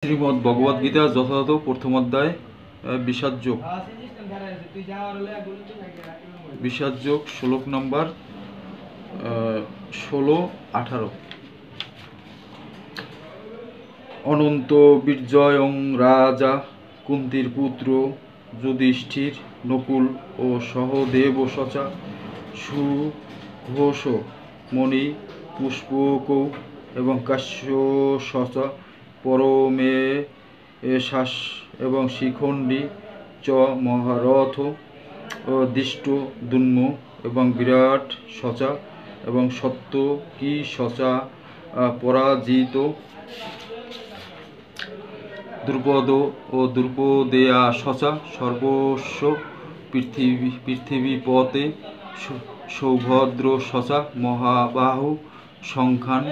শ্রীমদ্ ভগবদ্গীতা যথাযথ প্রথম অধ্যায় বিষাদযোগ শ্লোক নম্বর 16-18। অনন্ত বীর্যয়ং রাজা কুন্তীর পুত্র যুধিষ্ঠির নকুল ও সহদেব সচা সুঘোষ মণি পুষ্পকৌ এবং কাশ্য সচা পরমে শ্বাস এবং শিখণ্ডী চ মহারথ ও দৃষ্ট দুন্ম এবং বিরাট সচা এবং সত্য কি সচা পরাজিত দ্রুপদ ও দ্রুপদেয়া সচা সর্বস্ব পৃথিবীপতে সৌভদ্র সচা মহাবাহু সংখ্যান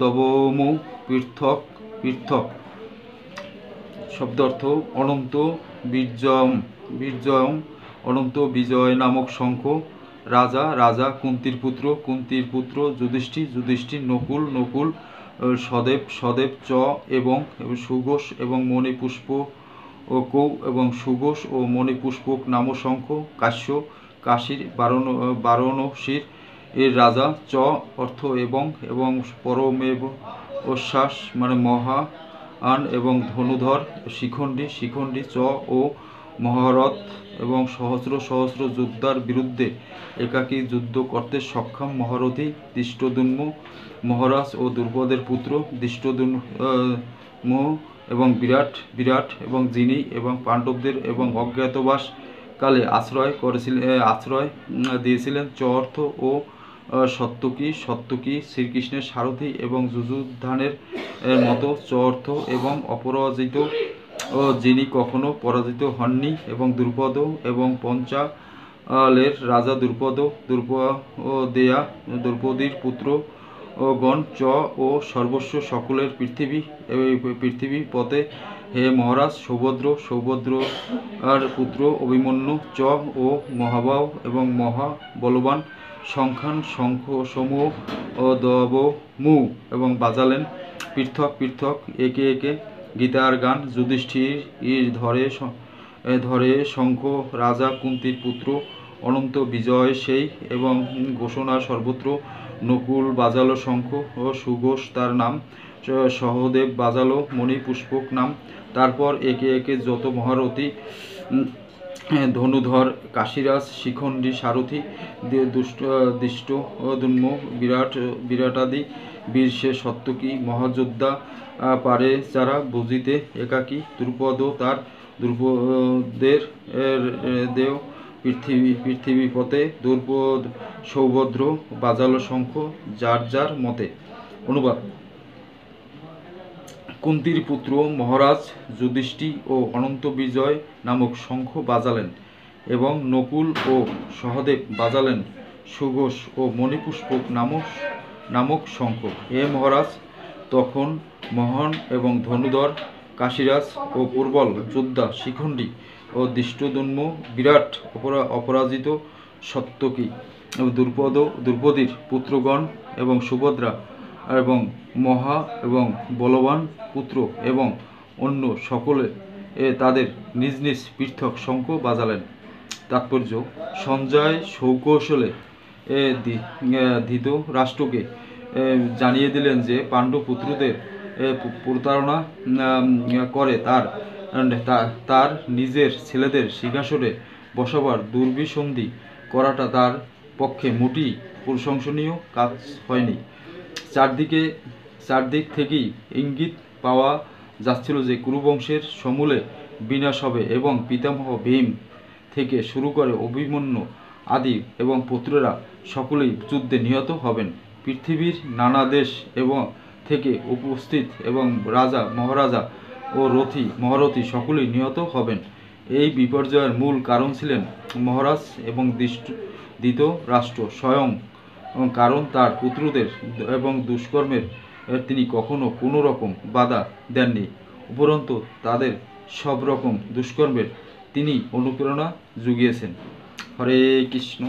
দবম পৃথক পৃথক। শব্দার্থ: অনন্ত বীর্যয়ম অনন্ত বিজয় নামক শঙ্খ, রাজা রাজা, কুন্তীর পুত্র যুধিষ্ঠির, নকুল সদেব চ এবং সুঘোষ এবং মণিপুষ্পকৌ এবং সুঘোষ ও মণিপুষ্পক নাম শঙ্খ, কাশীর বারাণসীর এর রাজা, চ অর্থ এবং পরমেব অশ্বাস মানে মহান এবং ধনুধর, শিখণ্ডী চ ও মহারথ এবং সহস্র যোদ্ধার বিরুদ্ধে একাকী যুদ্ধ করতে সক্ষম মহারথী দৃষ্টদ্যুম্ন, মহারাজ ও দ্রুপদের পুত্র দৃষ্টদ্যুম্ন এবং বিরাট এবং যিনি এবং পাণ্ডবদের এবং অজ্ঞাতবাস কালে আশ্রয় দিয়েছিলেন, চ অর্থ ও সত্যকী শ্রীকৃষ্ণের সারথী এবং যুযুধানের মতো, চ অর্থ এবং অপরাজিত যিনি কখনো পরাজিত হননি, এবং দ্রুপদ এবং পঞ্চালের রাজা দ্রৌপদীর পুত্র গণ, চ ও সর্বস্ব সকলের পৃথিবী পথে হে মহারাজ সৌভদ্র আর পুত্র অভিমন্যু, চ ও মহাবাহু এবং মহাবলবান সংখ্যান শঙ্খ সমূহ ও দবমু এবং বাজালেন পৃথক একে গীতার গান। যুধিষ্ঠির ধরে শঙ্খ, রাজা কুন্তীর পুত্র অনন্ত বিজয় সেই এবং ঘোষণা সর্বত্র। নকুল বাজালো শঙ্খ ও সুঘোষ তার নাম, সহদেব বাজালো মণি পুষ্পক নাম। তারপর একে যত মহারথী ধনুধর, কাশীরাজ, শিখণ্ডী, সারথী, দৃষ্টদ্যুম্ন, বিরাটাদি বীর সে সত্যকী মহাযোদ্ধা পারে যারা বুঝিতে একাকী। দ্রুপদ তার দ্রুপদের দেও পৃথিবীপথে, সৌভদ্র বাজালো শঙ্খ যার মতে। অনুবাদ: কুন্তীর পুত্র মহারাজ যুধিষ্ঠির ও অনন্ত বিজয় নামক শঙ্খ বাজালেন এবং নকুল ও সহদেব বাজালেন সুঘোষ ও মণিপুষ্পক নামক শঙ্খ। হে মহারাজ, তখন মহান এবং ধনুধর কাশীরাজ ও প্রবল যোদ্ধা শিখণ্ডী ও দৃষ্টদ্যুম্ন, বিরাট অপরাজিত সত্যকী দ্রৌপদীর পুত্রগণ এবং সুভদ্রা এবং মহা এবং বলবান পুত্র এবং অন্য সকলে তাদের নিজ পৃথক শঙ্খ বাজালেন। তাৎপর্য: সঞ্জয় সৌকৌশলে ধৃতরাষ্ট্রকে জানিয়ে দিলেন যে পাণ্ডব পুত্রদের প্রতারণা করে তার নিজের ছেলেদের সিংহাসনে বসাবার দুর্বিসন্ধি করাটা তার পক্ষে মোটেই প্রশংসনীয় কাজ হয়নি। চারদিক থেকেই ইঙ্গিত পাওয়া যাচ্ছিল যে কুরুবংশের সমূলে বিনাশ হবে এবং পিতামহ ভীম থেকে শুরু করে অভিমন্যু আদি এবং পুত্ররা সকলেই যুদ্ধে নিহত হবেন। পৃথিবীর নানা দেশ থেকে উপস্থিত এবং রাজা মহারাজা ও মহারথী সকলেই নিহত হবেন। এই বিপর্যয়ের মূল কারণ ছিলেন মহারাজ এবং ধৃতরাষ্ট্র স্বয়ং, কারণ তার পুত্রদের এবং দুষ্কর্মের তিনি কখনো কোনো রকম বাধা দেননি, উপরন্তু তাদের সব রকম দুষ্কর্মের তিনি অনুপ্রেরণা জুগিয়েছেন। হরে কৃষ্ণ।